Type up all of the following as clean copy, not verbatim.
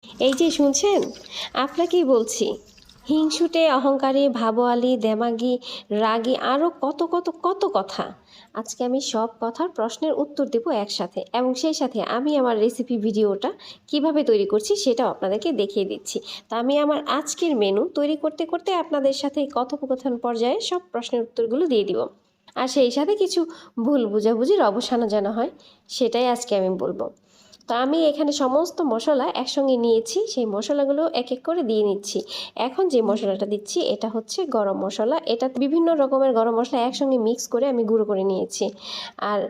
এই যে শুনছেন, আপনাকেই বলছি। হিংসুটে, অহংকারী, ভাবোয়ালি, দেমাগী, রাগী আরও কত কত কত কথা। আজকে আমি সব কথার প্রশ্নের উত্তর দেব একসাথে, এবং সেই সাথে আমি আমার রেসিপি ভিডিওটা কিভাবে তৈরি করছি সেটাও আপনাদেরকে দেখিয়ে দিচ্ছি। তো আমি আমার আজকের মেনু তৈরি করতে করতে আপনাদের সাথে কথোপকথন পর্যায়ে সব প্রশ্নের উত্তরগুলো দিয়ে দিব। আর সেই সাথে কিছু ভুল বোঝাবুঝির অবসানও যেন হয়, সেটাই আজকে আমি বলবো। তো আমি এখানে সমস্ত মশলা একসঙ্গে নিয়েছি, সেই মশলাগুলো এক এক করে দিয়ে নিচ্ছি। এখন যে মশলাটা দিচ্ছি এটা হচ্ছে গরম মশলা। এটা বিভিন্ন রকমের গরম মশলা একসঙ্গে মিক্স করে আমি গুঁড়ো করে নিয়েছি। আর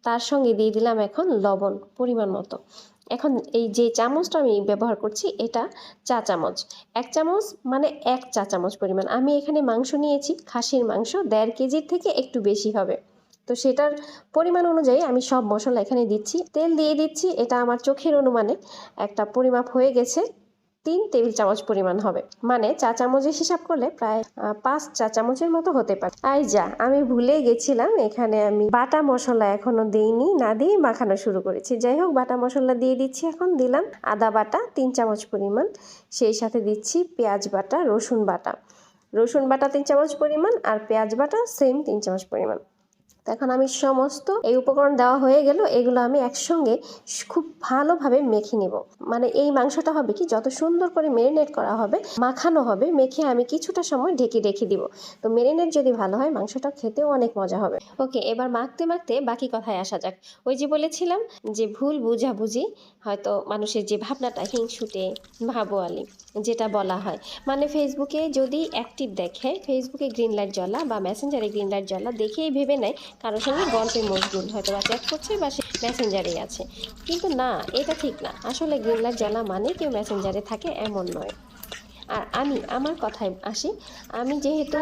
তার সঙ্গে দিয়ে দিলাম এখন লবণ পরিমাণ মতো। এখন এই যে চামচটা আমি ব্যবহার করছি এটা চা চামচ, 1 চামচ মানে 1 চা চামচ পরিমাণ। আমি এখানে মাংস নিয়েছি, খাসির মাংস 1.5 কেজির থেকে একটু বেশি হবে। তো সেটার পরিমাণ অনুযায়ী আমি সব মশলা এখানে দিচ্ছি। তেল দিয়ে দিচ্ছি, এটা আমার চোখের অনুমানে একটা পরিমাপ হয়ে গেছে, 3 টেবিল চামচ পরিমাণ হবে। মানে চা চামচের হিসাব করলে প্রায় 5 চা চামচের মতো হতে পারে। আর যা আমি ভুলে গেছিলাম, এখানে আমি বাটা মশলা এখনো দিইনি, না দিয়ে মাখানো শুরু করেছি। যাই হোক, বাটা মশলা দিয়ে দিচ্ছি। এখন দিলাম আদা বাটা 3 চামচ পরিমাণ, সেই সাথে দিচ্ছি পেঁয়াজ বাটা, রসুন বাটা 3 চামচ পরিমাণ, আর পেঁয়াজ বাটা সেম 3 চামচ পরিমাণ। এখন আমি সমস্ত এই উপকরণ দেওয়া হয়ে গেল, এগুলো আমি একসঙ্গে খুব ভালোভাবে মেখে নিব। মানে এই মাংসটা হবে কি, যত সুন্দর করে মেরিনেট করা হবে, মাখানো হবে, মেখে আমি কিছুটা সময় ঢেকে রেখে দিব। তো মেরিনেট যদি ভালো হয় মাংসটা খেতেও অনেক মজা হবে। ওকে, এবার মাখতে মাখতে বাকি কথায় আসা যাক। ওই যে বলেছিলাম যে ভুল বুঝাবুঝি, হয়তো মানুষের যে ভাবনাটা হিংসুটে, ভাবোয়ালি যেটা বলা হয়, মানে ফেসবুকে যদি অ্যাক্টিভ দেখে, ফেসবুকে গ্রিন লাইট জ্বলা বা মেসেঞ্জারে গ্রিন লাইট জ্বলা দেখেই ভেবে নেয় কারোর সঙ্গে গল্পে মশগুল, হয়তো বা চ্যাট করছে বা সে মেসেঞ্জারেই আছে। কিন্তু না, এটা ঠিক না। আসলে গ্রিন লাইট জ্বলা মানে কেউ মেসেঞ্জারে থাকে এমন নয়। আর আমি আমার কথায় আসি। আমি যেহেতু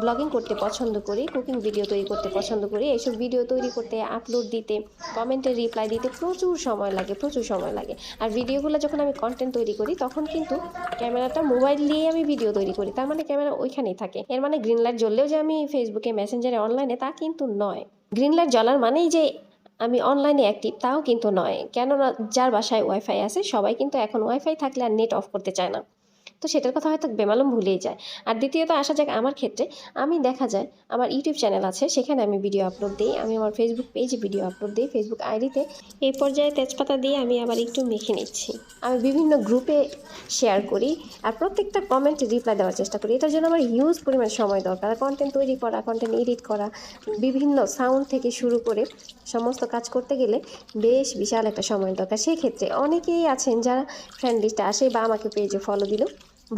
ব্লগিং করতে পছন্দ করি, কুকিং ভিডিও তৈরি করতে পছন্দ করি, এইসব ভিডিও তৈরি করতে, আপলোড দিতে, কমেন্টে রিপ্লাই দিতে প্রচুর সময় লাগে। আর ভিডিওগুলো যখন আমি কন্টেন্ট তৈরি করি তখন কিন্তু ক্যামেরাটা মোবাইল দিয়ে আমি ভিডিও তৈরি করি, তার মানে ক্যামেরা ওইখানেই থাকে। এর মানে গ্রিন লাইট জ্বললেও যে আমি ফেসবুকে, মেসেঞ্জারে, অনলাইনে, তা কিন্তু নয়। গ্রিন লাইট জ্বলার মানেই যে আমি অনলাইনে অ্যাক্টিভ, তাও কিন্তু নয়। কেননা যার বাসায় ওয়াইফাই আছে, সবাই কিন্তু এখন ওয়াইফাই থাকলে আর নেট অফ করতে চায় না। তো সেটার কথা হয়তো বেমালুম ভুলেই যায়। আর দ্বিতীয়ত আসা যাক আমার ক্ষেত্রে, আমি দেখা যায় আমার ইউটিউব চ্যানেল আছে, সেখানে আমি ভিডিও আপলোড দিই। আমি আমার ফেসবুক পেজে ভিডিও আপলোড দিই, ফেসবুক আইডিতে। এই পর্যায়ে তেজপাতা দিয়ে আমি আবার একটু মেখে নিচ্ছি। আমি বিভিন্ন গ্রুপে শেয়ার করি, আর প্রত্যেকটা কমেন্টে রিপ্লাই দেওয়ার চেষ্টা করি। এটার জন্য আমার হিউজ পরিমাণ সময় দরকার। কন্টেন্ট তৈরি করা, কন্টেন্ট এডিট করা, বিভিন্ন সাউন্ড থেকে শুরু করে সমস্ত কাজ করতে গেলে বেশ বিশাল একটা সময় দরকার। সেক্ষেত্রে অনেকেই আছেন যারা ফ্রেন্ড লিস্টে আসে বা আমাকে পেজে ফলো দিল,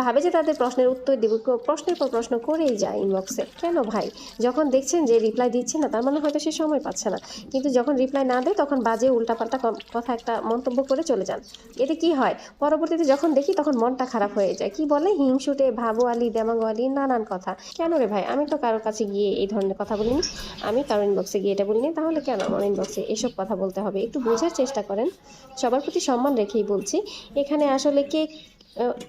ভাবে যে তাদের প্রশ্নের উত্তর দেব, প্রশ্নের পর প্রশ্ন করেই যায় ইনবক্সে। কেন ভাই? যখন দেখছেন যে রিপ্লাই দিচ্ছে না, তার মানে হয়তো সে সময় পাচ্ছে না। কিন্তু যখন রিপ্লাই না দেয় তখন বাজে উল্টাপাল্টা কথা একটা মন্তব্য করে চলে যান। এতে কি হয়, পরবর্তীতে যখন দেখি তখন মনটা খারাপ হয়ে যায়। কি বলে, হিংসুটে, ভাবোয়ালি, দেমাগোয়ালি, নানান কথা। কেন রে ভাই? আমি তো কারোর কাছে গিয়ে এই ধরনের কথা বলিনি, আমি কারোর ইনবক্সে গিয়ে এটা বলিনি, তাহলে কেন আমার ইনবক্সে এসব কথা বলতে হবে? একটু বোঝার চেষ্টা করেন। সবার প্রতি সম্মান রেখেই বলছি। এখানে আসলে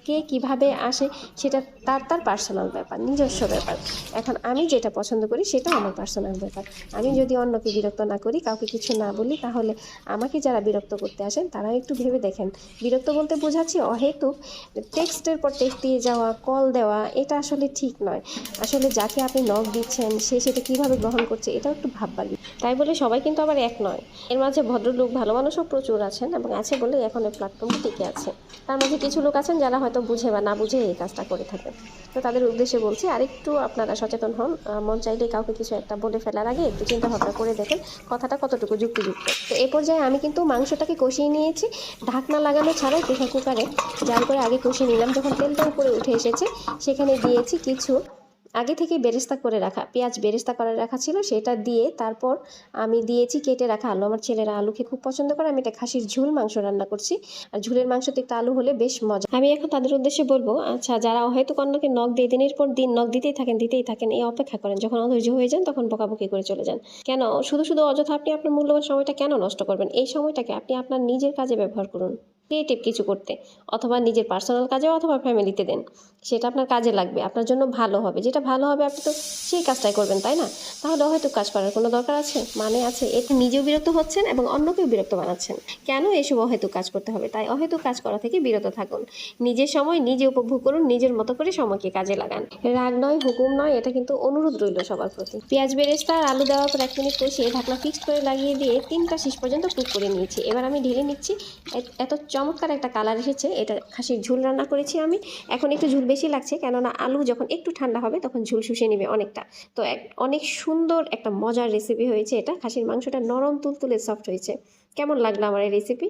কে কিভাবে আসে সেটা তার তার পার্সোনাল ব্যাপার, নিজস্ব ব্যাপার। এখন আমি যেটা পছন্দ করি সেটাও আমার পার্সোনাল ব্যাপার। আমি যদি অন্যকে বিরক্ত না করি, কাউকে কিছু না বলি, তাহলে আমাকে যারা বিরক্ত করতে আসেন তারা একটু ভেবে দেখেন। বিরক্ত বলতে বোঝাচ্ছি অহেতুক টেক্সটের পর টেক্সট দিয়ে যাওয়া, কল দেওয়া, এটা আসলে ঠিক নয়। আসলে যাকে আপনি নক দিচ্ছেন সে সেটা কীভাবে গ্রহণ করছে এটাও একটু ভাববার। তাই বলে সবাই কিন্তু আবার এক নয়। এর মাঝে ভদ্রলোক, ভালো মানুষও প্রচুর আছেন, এবং আছে বলে এখন এই প্ল্যাটফর্মটি টিকে আছে। তার মাঝে কিছু লোক আছেন যারা হয়তো বুঝে বা না বুঝে এই কাজটা করে থাকেন। তো তাদের উদ্দেশ্যে বলছি, আরেকটু আপনারা সচেতন হন। মন চাইলে কাউকে কিছু একটা বলে ফেলার আগে একটু চিন্তা ভাবনা করে দেখেন কথাটা কতটুকু যুক্তিযুক্ত। তো এ পর্যায়ে আমি কিন্তু মাংসটাকে কষিয়ে নিয়েছি, ঢাকনা লাগানো ছাড়াই প্রেসার কুকারে জাল করে আগে কষিয়ে নিলাম। যখন তেলটা উপরে উঠে এসেছে, সেখানে দিয়েছি কিছু আগে থেকে বেরেস্তা করে রাখা পেঁয়াজ, বেরেস্তা করে রাখা ছিল, সেটা দিয়ে তারপর আমি দিয়েছি কেটে রাখা আলু। আমার ছেলেরা আলু খেতে খুব পছন্দ করে। আমি এটা খাসির ঝুল মাংস রান্না করছি, আর ঝুলের মাংসতে একটু আলু হলে বেশ মজা। আমি এখন তাদের উদ্দেশ্যে বলবো, আচ্ছা যারা হয়তো অন্যকে নখ দিয়ে দিনের পর দিন নখ দিতেই থাকেন, এই অপেক্ষা করেন, যখন অধৈর্য হয়ে যান তখন বকাবকি করে চলে যান। কেন শুধু শুধু অযথা আপনি আপনার মূল্যবান সময়টা কেন নষ্ট করবেন? এই সময়টাকে আপনি আপনার নিজের কাজে ব্যবহার করুন, ক্রিয়েটিভ কিছু করতে, অথবা নিজের পার্সোনাল কাজে, অথবা ফ্যামিলিতে দেন। সেটা আপনার কাজে লাগবে, আপনার জন্য ভালো হবে। যেটা ভালো হবে আপনি তো সেই কাজটাই করবেন, তাই না? তাহলে অহেতুক কাজ করার কোনো দরকার আছে? মানে আছে? এতে নিজেও বিরক্ত হচ্ছেন এবং অন্যকেও বিরক্ত বানাচ্ছেন। কেন এসব অহেতুক কাজ করতে হবে? তাই অহেতুক কাজ করা থেকে বিরত থাকুন। নিজের সময় নিজে উপভোগ করুন, নিজের মতো করে সময়কে কাজে লাগান। রাগ নয়, হুকুম নয়, এটা কিন্তু অনুরোধ রইল সবার প্রতি। পেঁয়াজ বেরেস্তা আর আলু দেওয়ার পর 1 মিনিট কষিয়ে ঢাকনা ফিক্সড করে লাগিয়ে দিয়ে 3টা শীষ পর্যন্ত কুক করে নিয়েছি। এবার আমি ঢেলে নিচ্ছি। এত চমৎকার একটা কালার এসেছে। এটা খাসির ঝোল রান্না করেছি আমি। এখন একটু ঝোল বেশি লাগছে, কেননা আলু যখন একটু ঠান্ডা হবে তখন ঝোল শুষে নেবে অনেকটা। তো অনেক সুন্দর একটা মজার রেসিপি হয়েছে এটা। খাসির মাংসটা নরম তুলতুলে সফট হয়েছে। কেমন লাগলো আমার এই রেসিপি?